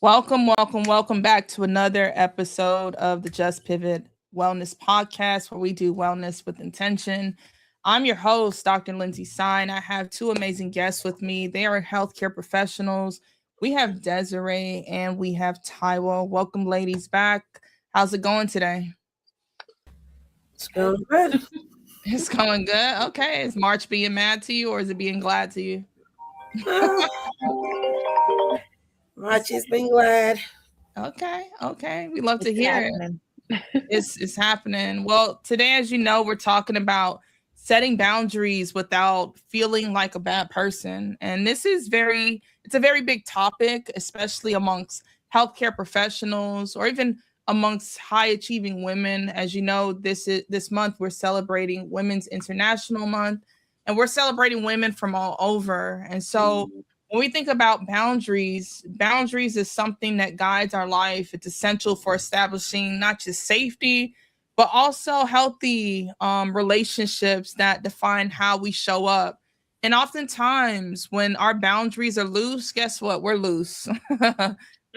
Welcome back to another episode of the Just Pivot Wellness Podcast, where we do wellness with intention. I'm your host, Dr. Lindsay Sine. I have two amazing guests with me. They are healthcare professionals. We have Desiree and we have Taiwo. Welcome, ladies, back. How's it going today? It's going good. It's going good. Okay. Is March being mad to you or is it being glad to you? Uh, Marchie's been glad. Okay. We love to It's hear it. happening. It's happening. Well, today, as you know, we're talking about setting boundaries without feeling like a bad person. And it's a very big topic, especially amongst healthcare professionals or even amongst high achieving women. As you know, this month we're celebrating Women's International Month and we're celebrating women from all over. And so when we think about boundaries is something that guides our life. It's essential for establishing not just safety, but also healthy relationships that define how we show up. And oftentimes, when our boundaries are loose, guess what? We're loose.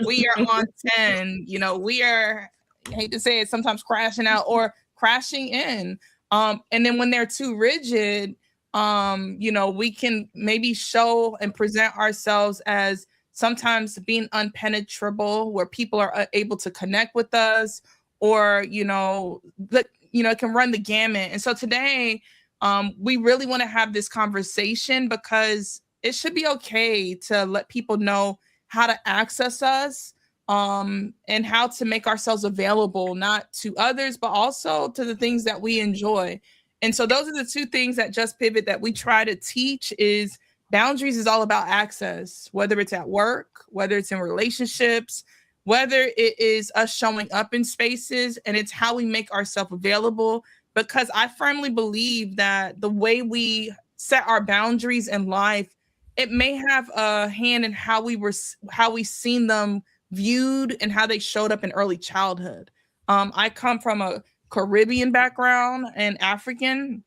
We are on 10. We are, I hate to say it, sometimes crashing out or crashing in. And then when they're too rigid, we can maybe show and present ourselves as sometimes being unpenetrable where people are able to connect with us or it can run the gamut. And so today we really want to have this conversation because it should be okay to let people know how to access us, and how to make ourselves available not to others but also to the things that we enjoy. And so those are the two things that Just Pivot that we try to teach is boundaries is all about access, whether it's at work, whether it's in relationships, whether it is us showing up in spaces, and it's how we make ourselves available. Because I firmly believe that the way we set our boundaries in life, it may have a hand in how we seen them viewed and how they showed up in early childhood. I come from a Caribbean background and African.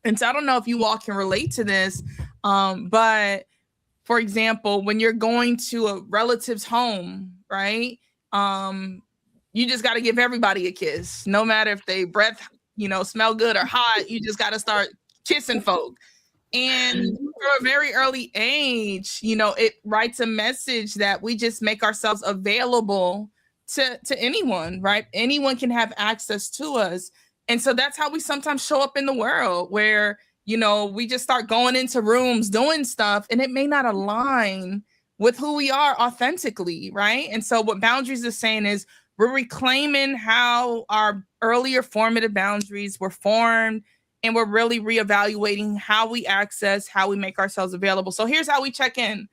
And so I don't know if you all can relate to this, but for example, when you're going to a relative's home, right? You just got to give everybody a kiss, no matter if they breath, smell good or hot. You just got to start kissing folk. And from a very early age, it writes a message that we just make ourselves available to anyone, right? Anyone can have access to us. And so that's how we sometimes show up in the world where, we just start going into rooms doing stuff and it may not align with who we are authentically, right? And so what boundaries is saying is we're reclaiming how our earlier formative boundaries were formed and we're really reevaluating how we access, how we make ourselves available. So here's how we check in.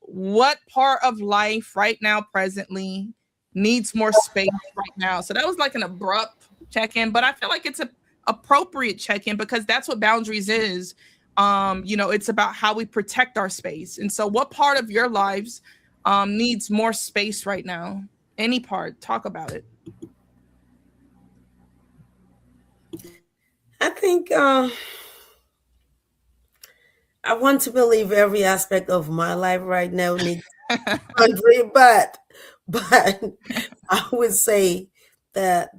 What part of life right now presently needs more space right now? So that was like an abrupt check-in, but I feel like it's a appropriate check-in because that's what boundaries is. It's about how we protect our space. And so what part of your lives needs more space right now? Any part, talk about it. I think I want to believe every aspect of my life right now needs boundary, but I would say that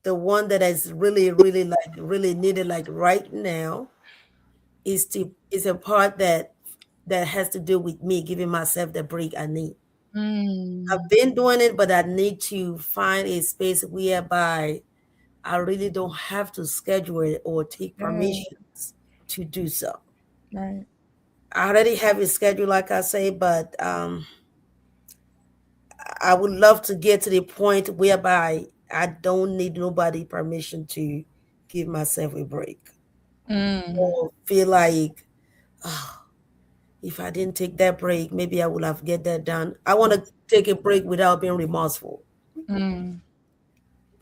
the one that is really like really needed like right now is a part that has to do with me giving myself the break I need. I've Mm, been doing it, but I need to find a space whereby I really don't have to schedule it or take yeah, permissions to do so. right. I already have a schedule, like I say, but I would love to get to the point whereby I don't need nobody permission to give myself a break Mm, or feel like, oh, if I didn't take that break, maybe I would have get that done. I want to take a break without being remorseful, mm.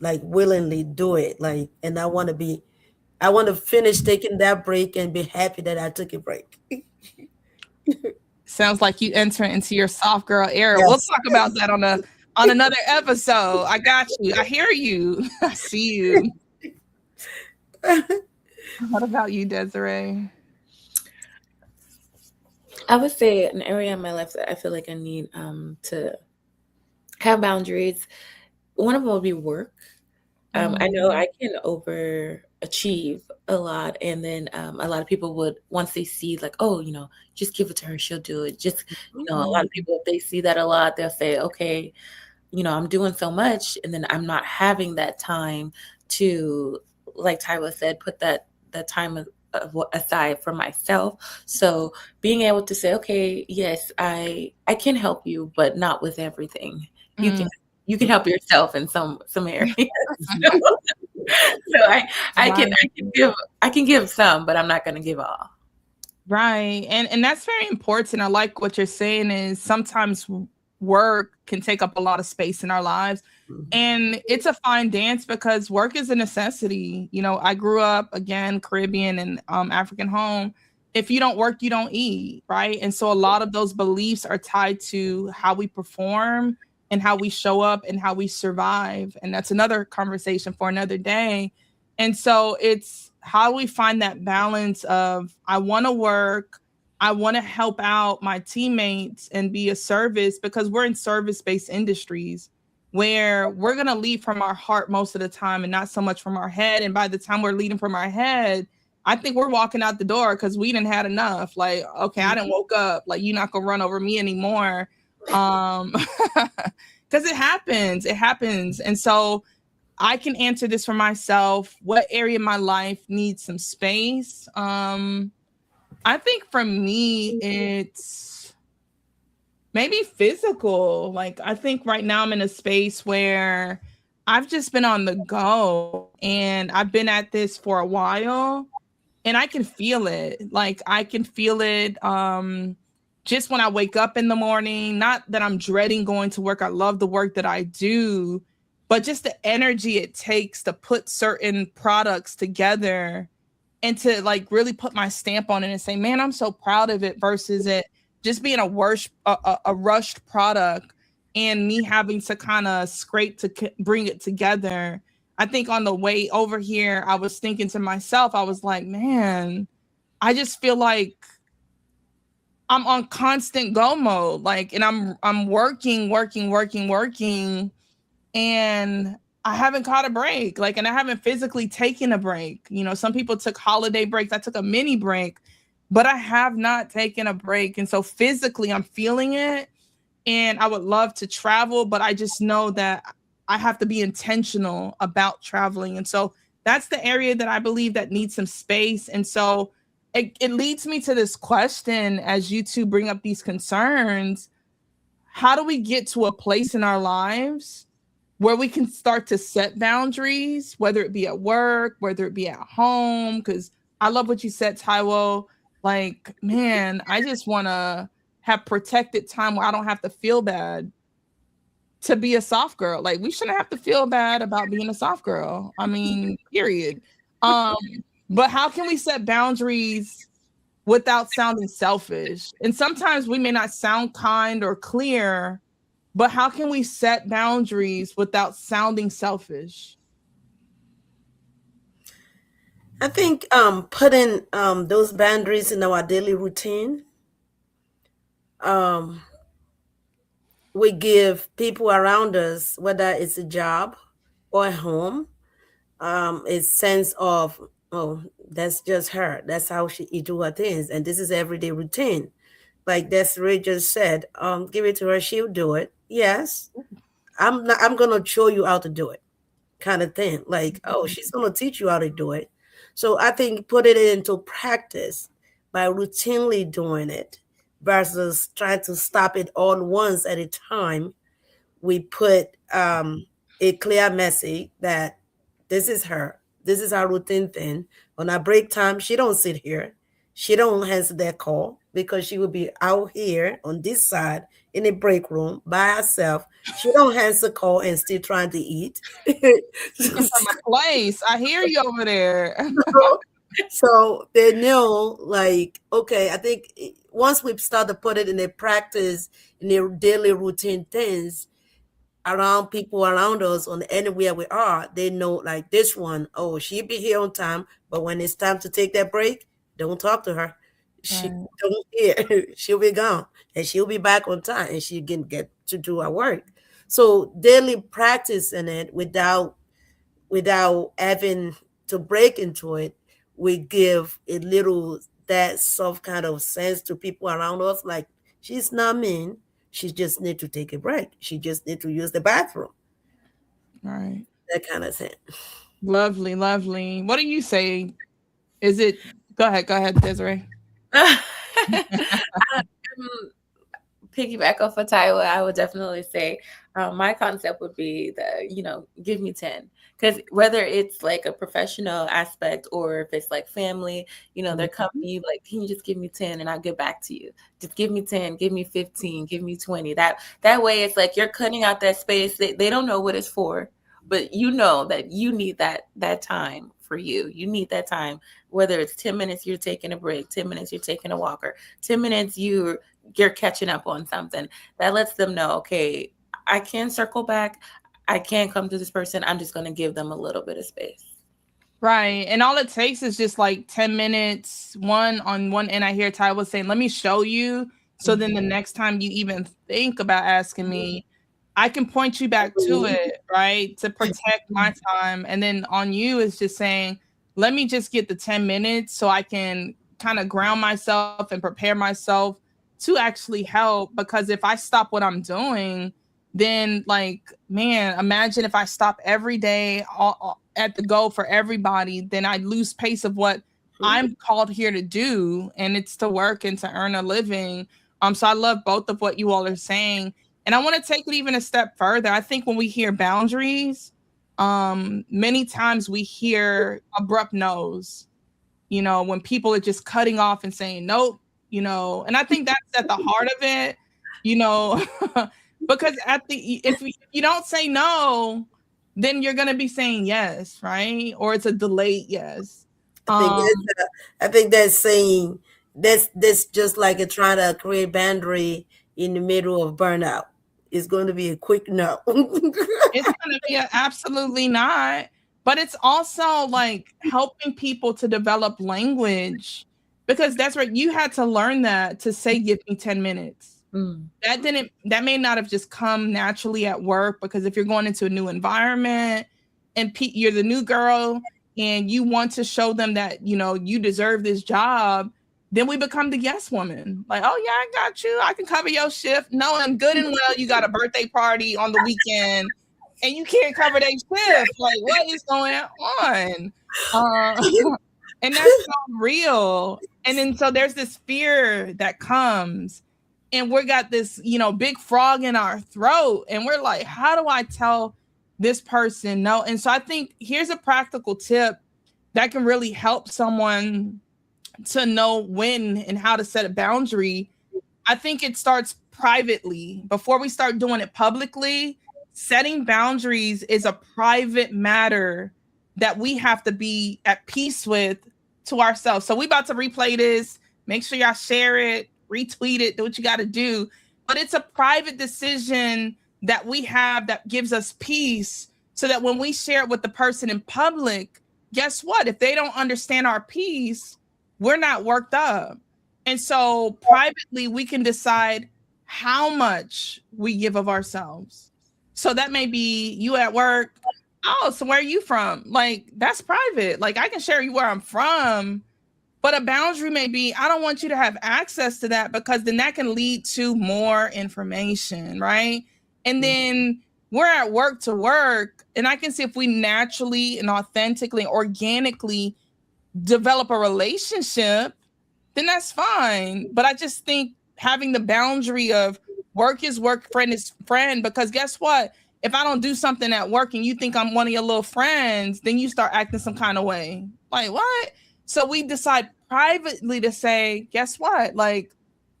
like willingly do it. Like, and I want to finish taking that break and be happy that I took a break. Sounds like you enter into your soft girl era. We'll Yes. talk about that on another episode. I got you. I hear you. I see you. What about you, Desiree? I would say an area in my life that I feel like I need to have boundaries. One of them would be work. I know Mhm. I can overachieve a lot, and then a lot of people would, once they see like, oh, just give it to her, she'll do it. Just, a lot Mhm. of people, if they see that a lot, they'll say, okay, I'm doing so much, and then I'm not having that time to, like Tyler said, put that time aside for myself. So being able to say, okay, yes, I can help you, but not with everything. You can Mm. you can help yourself in some areas. So I can give some, but I'm not going to give all. Right. And that's very important. I like what you're saying is sometimes work can take up a lot of space in our lives. And it's a fine dance because work is a necessity. I grew up again Caribbean and African home. If you don't work, you don't eat, right? And so a lot of those beliefs are tied to how we perform and how we show up and how we survive. And that's another conversation for another day. And so it's how we find that balance of I want to work, I want to help out my teammates and be a service because we're in service-based industries where we're going to lead from our heart most of the time and not so much from our head. And by the time we're leading from our head, I think we're walking out the door because we didn't had enough. Like, okay, I didn't woke up. Like, you're not gonna run over me anymore. Because it happens. It happens. And so I can answer this for myself. What area of my life needs some space? I think for me, it's maybe physical. Like, I think right now I'm in a space where I've just been on the go and I've been at this for a while and I can feel it. Like, I can feel it just when I wake up in the morning. Not that I'm dreading going to work. I love the work that I do, but just the energy it takes to put certain products together and to like really put my stamp on it and say, man, I'm so proud of it versus it just being a rushed product and me having to kind of scrape to bring it together. I think on the way over here, I was thinking to myself, I was like, man, I just feel like I'm on constant go mode. Like, and I'm working, and I haven't caught a break. Like, and I haven't physically taken a break. Some people took holiday breaks. I took a mini break, but I have not taken a break. And so physically I'm feeling it. And I would love to travel, but I just know that I have to be intentional about traveling. And so that's the area that I believe that needs some space. And so it leads me to this question as you two bring up these concerns. How do we get to a place in our lives where we can start to set boundaries, whether it be at work, whether it be at home? Because I love what you said, Taiwo. Like, man, I just want to have protected time where I don't have to feel bad to be a soft girl. Like, we shouldn't have to feel bad about being a soft girl. I mean, period. Um, but how can we set boundaries without sounding selfish? And sometimes we may not sound kind or clear, but how can we set boundaries without sounding selfish? I think putting those boundaries in our daily routine, um, we give people around us, whether it's a job or a home, a sense of, oh, that's just her. That's how she do her things, and this is everyday routine. Like Desiree just said, give it to her, she'll do it. Yes, I'm not. I'm gonna show you how to do it, kind of thing. Like, oh, she's gonna teach you how to do it. So I think put it into practice by routinely doing it versus trying to stop it all once at a time. We put a clear message that this is her. This is our routine thing. On our break time, she don't sit here. She don't answer that call because she will be out here on this side in a break room by herself. She don't answer call and still trying to eat. From a place. I hear you over there. So they know, like, okay, I think once we start to put it in a practice, in their daily routine things, around people around us on anywhere we are, they know like this one, oh, she be here on time, but when it's time to take that break, don't talk to her. she Right. don't hear. She'll be gone, and she'll be back on time, and she can get to do her work. So daily practice in it without having to break into it, we give a little that soft kind of sense to people around us, like she's not mean. She just need to take a break. She just need to use the bathroom. Right. That kind of thing. Lovely, lovely. What do you say? Is it go ahead, Desiree. Piggyback off of Tyler, I would definitely say my concept would be that, give me 10. Because whether it's like a professional aspect or if it's like family, they're coming to you like, can you just give me 10 and I'll get back to you? Just give me 10, give me 15, give me 20. That way it's like you're cutting out that space. They don't know what it's for, but you know that you need that time for you. You need that time, whether it's 10 minutes you're taking a break, 10 minutes you're taking a walker, 10 minutes you're catching up on something. That lets them know, okay, I can circle back. I can come to this person. I'm just going to give them a little bit of space. Right. And all it takes is just like 10 minutes. On one end, I hear Ty was saying, let me show you. So then the next time you even think about asking me, I can point you back to it, right? To protect my time. And then on you is just saying, let me just get the 10 minutes so I can kind of ground myself and prepare myself to actually help. Because if I stop what I'm doing, then like, man, imagine if I stop every day at the goal for everybody, then I lose pace of what I'm called here to do. And it's to work and to earn a living. So I love both of what you all are saying. And I want to take it even a step further. I think when we hear boundaries, many times we hear abrupt no's, when people are just cutting off and saying nope, and I think that's at the heart of it, because if you don't say no, then you're going to be saying yes, right? Or it's a delayed yes. I think that's saying that's just like a trying to create boundary in the middle of burnout. It's going to be a quick no. It's going to be absolutely not. But it's also like helping people to develop language, because that's right. You had to learn that to say, give me 10 minutes. That may not have just come naturally at work, because if you're going into a new environment and you're the new girl and you want to show them that, you deserve this job, then we become the yes woman. Like, oh yeah, I got you. I can cover your shift. Knowing good and well you got a birthday party on the weekend and you can't cover their shift. Like, what is going on? And that's so real. And then so there's this fear that comes, and we got this, big frog in our throat, and we're like, how do I tell this person no? And so I think here's a practical tip that can really help someone to know when and how to set a boundary. I think it starts privately before we start doing it publicly. Setting boundaries is a private matter that we have to be at peace with to ourselves. So we about to replay this. Make sure y'all share it, retweet it, do what you got to do. But it's a private decision that we have that gives us peace, so that when we share it with the person in public, guess what? If they don't understand our peace, we're not worked up. And so privately, we can decide how much we give of ourselves. So that may be you at work. Oh, so where are you from? Like, that's private. Like, I can share you where I'm from, but a boundary may be, I don't want you to have access to that, because then that can lead to more information, right? And then we're at work to work, and I can see if we naturally and authentically, organically develop a relationship, then that's fine. But I just think having the boundary of work is work, friend is friend, because guess what? If I don't do something at work and you think I'm one of your little friends, then you start acting some kind of way. Like, what? So we decide privately to say, guess what? Like,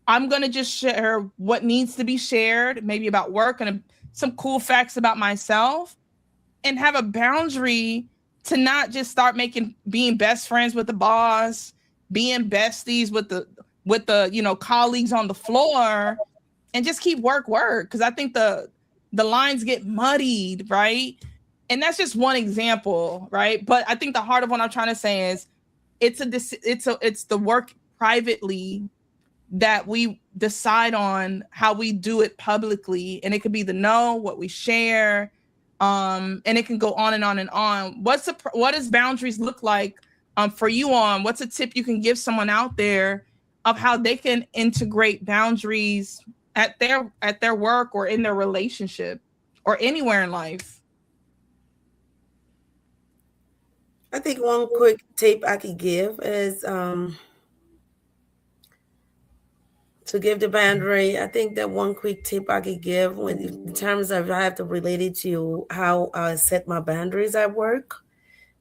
I'm going to just share what needs to be shared, maybe about work and some cool facts about myself, and have a boundary to not just start being best friends with the boss, being besties with the colleagues on the floor, and just keep work. Because I think the lines get muddied, right? And that's just one example, right? But I think the heart of what I'm trying to say is it's the work privately that we decide on how we do it publicly. And it could be the no, what we share, and it can go on and on and on. What does boundaries look like for you on? What's a tip you can give someone out there of how they can integrate boundaries at their work or in their relationship or anywhere in life? I think one quick tip I could give is to give the boundary. I think that one quick tip I could give in terms of I have to relate it to how I set my boundaries at work.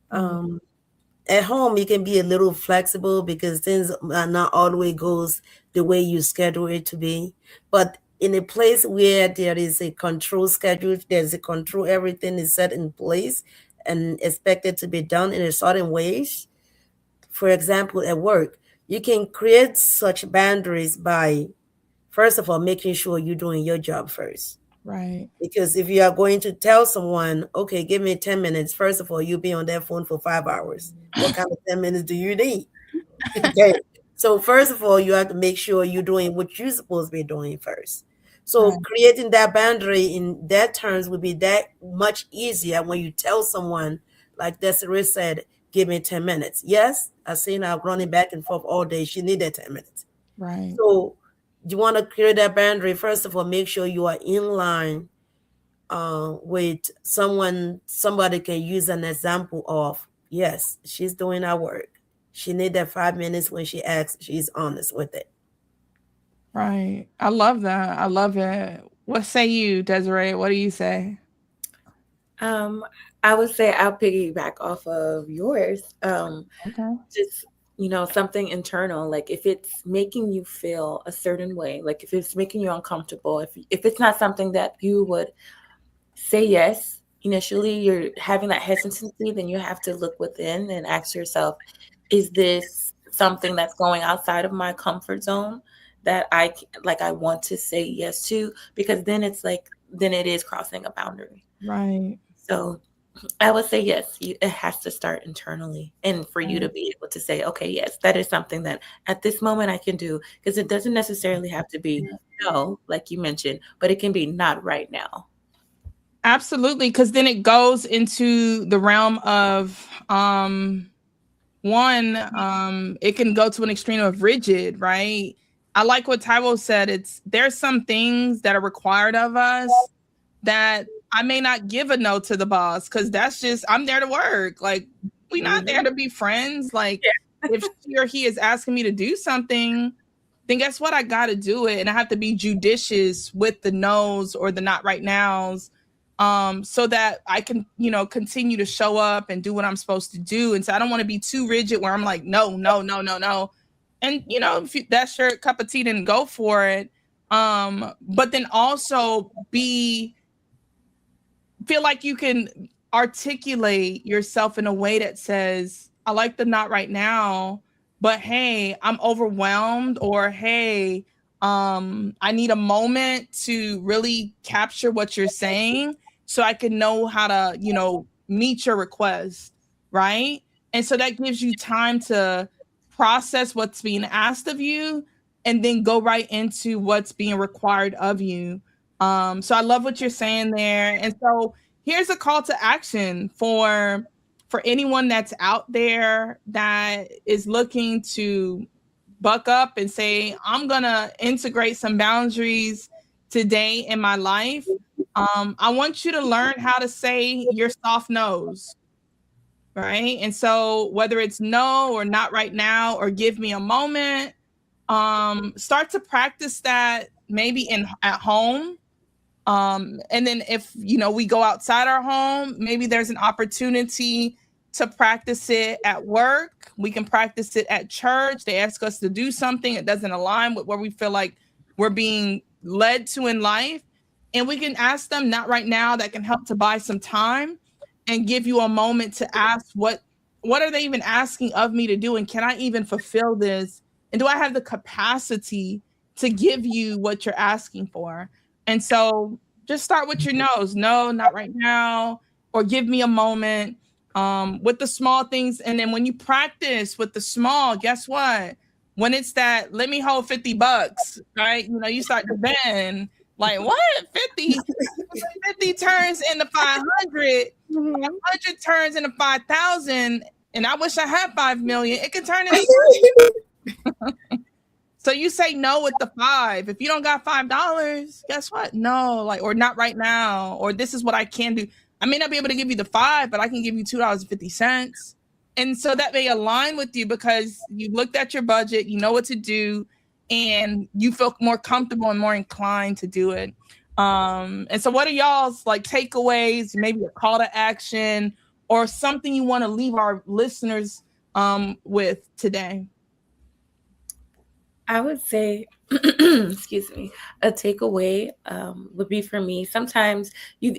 At home, you can be a little flexible because things are not always goes the way you schedule it to be. But in a place where there is a control schedule, there's a control, everything is set in place and expected to be done in a certain ways. For example, at work, you can create such boundaries by, first of all, making sure you're doing your job first. Right. Because if you are going to tell someone, okay, give me 10 minutes, first of all, you'll be on that phone for 5 hours. What kind of 10 minutes do you need? Okay. So first of all, you have to make sure you're doing what you're supposed to be doing first. So creating that boundary in that terms would be that much easier when you tell someone, like Desiree said, give me 10 minutes. Yes, I've seen her running back and forth all day. She needed 10 minutes. Right. So you want to create that boundary. First of all, make sure you are in line with somebody can use an example of, yes, she's doing her work. She need that 5 minutes when she asks, she's honest with it. Right. I love that. I love it. What say you, Desiree? What do you say? I would say I'll piggyback off of yours. Okay. Just, something internal, like if it's making you feel a certain way, like if it's making you uncomfortable, if it's not something that you would say yes, initially you're having that hesitancy, then you have to look within and ask yourself, is this something that's going outside of my comfort zone that I want to say yes to? Because then then it is crossing a boundary. Right. So I would say yes, it has to start internally, and for you to be able to say, okay, yes, that is something that at this moment I can do, because it doesn't necessarily have to be no, like you mentioned, but it can be not right now. Absolutely, because then it goes into the realm of it can go to an extreme of rigid, right? I like what Taiwo said. There's some things that are required of us that I may not give a no to the boss, because that's just, I'm there to work. Like, we're not there to be friends. Like, if she or he is asking me to do something, then guess what? I got to do it. And I have to be judicious with the no's or the not right now's, so that I can, continue to show up and do what I'm supposed to do. And so I don't want to be too rigid where I'm like, no. And, if that's your cup of tea, then go for it. But then also feel like you can articulate yourself in a way that says, I like the not right now, but hey, I'm overwhelmed, or hey, I need a moment to really capture what you're saying so I can know how to, meet your request, right? And so that gives you time to process what's being asked of you and then go right into what's being required of you. So I love what you're saying there. And so here's a call to action for anyone that's out there that is looking to buck up and say, I'm going to integrate some boundaries today in my life. I want you to learn how to say your soft no's, right? And so whether it's no or not right now or give me a moment, start to practice that maybe at home. And then if, we go outside our home, maybe there's an opportunity to practice it at work. We can practice it at church. They ask us to do something. It doesn't align with where we feel like we're being led to in life. And we can ask them, not right now, that can help to buy some time and give you a moment to ask what are they even asking of me to do? And can I even fulfill this? And do I have the capacity to give you what you're asking for? And so just start with your no's. No, not right now. Or give me a moment, with the small things. And then when you practice with the small, guess what? when it's that, let me hold $50, right? You know, you start to bend, like, what? 50? 50 turns into 500. 500 turns into 5,000. And I wish I had 5 million. It can turn into. So you say no with the 5. If you don't got $5, guess what? No, like, or not right now, or this is what I can do. I may not be able to give you the 5, but I can give you $2.50. And so that may align with you because you looked at your budget, you know what to do, and you feel more comfortable and more inclined to do it. And so what are y'all's like takeaways, maybe a call to action or something you want to leave our listeners with today? I would say, excuse me, a takeaway would be for me. Sometimes you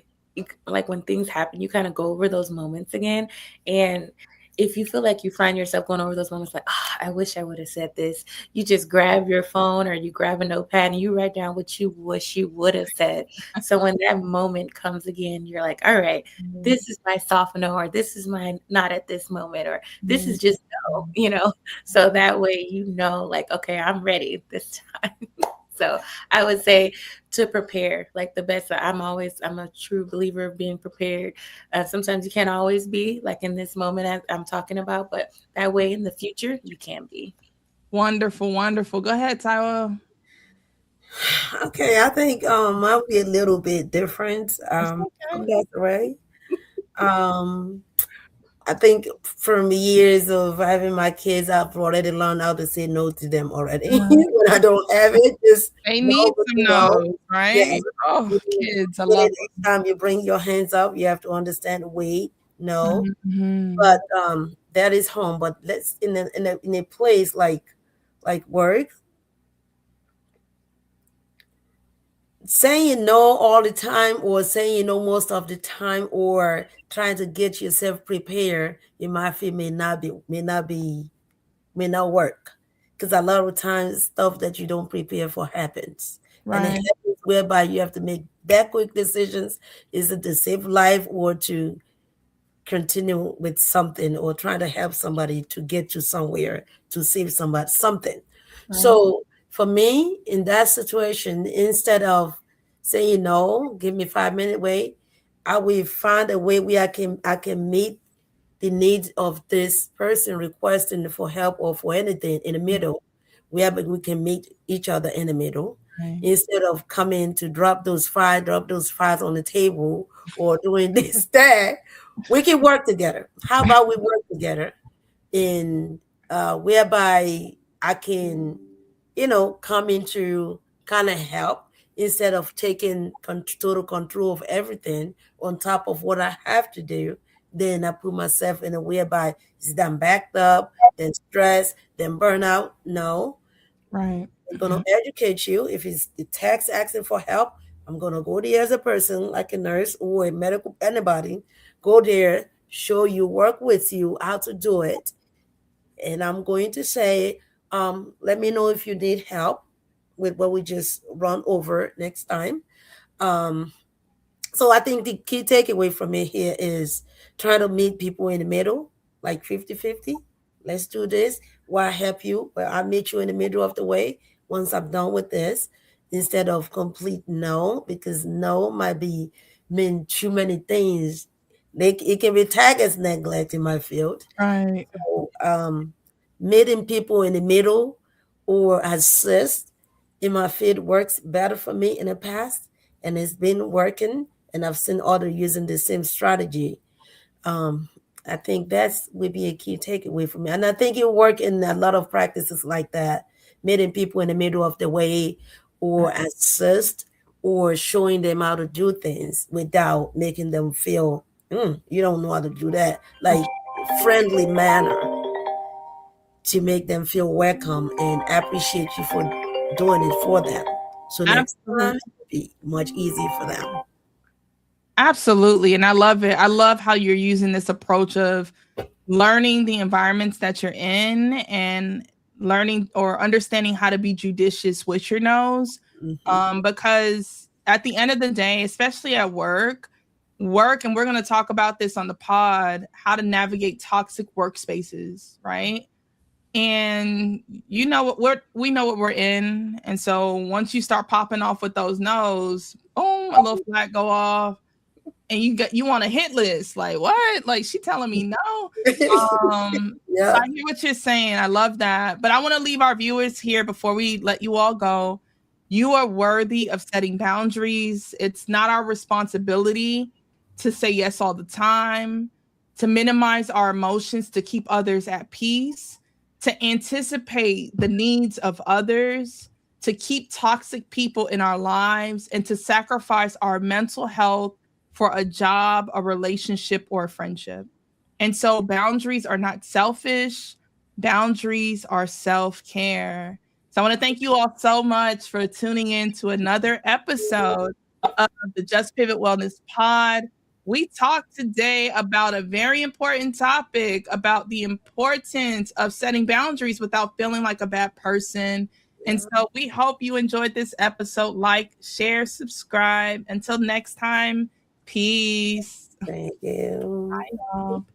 like when things happen, you kind of go over those moments again. And if you feel like you find yourself going over those moments like, I wish I would have said this, you just grab your phone or you grab a notepad and you write down what you wish you would have said. So when that moment comes again, you're like, all right, this is my soft no, or this is my not at this moment, or this is just no, you know? So that way, you know, like, okay, I'm ready this time. So I would say to prepare like the best. I'm a true believer of being prepared. Sometimes you can't always be like in this moment I'm talking about, but that way in the future you can be. Wonderful, wonderful. Go ahead, Tyler. Okay, I think I'll be a little bit different. That's right. I think from years of having my kids, I've already learned how to say no to them already. When I don't have it, just they need some no's, right? Yeah. Oh, kids, I love it. Next time you bring your hands up, you have to understand. Wait, no, Mm-hmm. but that is home. But let's in a place like work. Saying no all the time or saying no most of the time or trying to get yourself prepared in my field may not work, because a lot of times stuff that you don't prepare for happens. Right. And it happens whereby you have to make that quick decisions. Is it to save life or to continue with something or trying to help somebody to get to somewhere to save somebody something. Right. So for me in that situation, instead of saying no, give me 5 minute wait, I will find a way where I can meet the needs of this person requesting for help or for anything in the middle, where we can meet each other in the middle. Right. Instead of coming to drop those files on the table or doing this, that, we can work together. How about we work together in whereby I can, come into kind of help instead of taking total control of everything on top of what I have to do. Then I put myself in a whereby it's then backed up, then stressed, then burnout. No. Right. I'm going to educate you. If it's the text asking for help, I'm going to go there as a person, like a nurse or a medical, anybody, go there, show you, work with you how to do it. And I'm going to say, let me know if you need help with what we just run over next time. So I think the key takeaway from me here is trying to meet people in the middle, like 50-50. Let's do this. Well, I help you, but I'll meet you in the middle of the way once I'm done with this, instead of complete no, because no might mean too many things. It can be tagged as neglect in my field. Right. So, meeting people in the middle or assist in my field works better for me in the past, and it's been working, and I've seen others using the same strategy. I think that's would be a key takeaway for me. And I think it work in a lot of practices like that, meeting people in the middle of the way or assist or showing them how to do things without making them feel, you don't know how to do that. Like friendly manner to make them feel welcome and appreciate you for doing it for them. So next time it'll be much easier for them. Absolutely. And I love it. I love how you're using this approach of learning the environments that you're in and learning or understanding how to be judicious with your no's. Because at the end of the day, especially at work, and we're going to talk about this on the pod, how to navigate toxic workspaces, right? And you know what we know what we're in. And so once you start popping off with those no's, boom, a little flag go off, and you want a hit list. Like, what? Like, she telling me no. Yeah. So I hear what you're saying. I love that. But I want to leave our viewers here before we let you all go. You are worthy of setting boundaries. It's not our responsibility to say yes all the time, to minimize our emotions, to keep others at peace, to anticipate the needs of others, to keep toxic people in our lives, and to sacrifice our mental health for a job, a relationship, or a friendship. And so boundaries are not selfish. Boundaries are self-care. So I want to thank you all so much for tuning in to another episode of the Just Pivot Wellness Pod. We talked today about a very important topic, about the importance of setting boundaries without feeling like a bad person. And so we hope you enjoyed this episode. Like, share, subscribe. Until next time, peace. Thank you. Bye, y'all.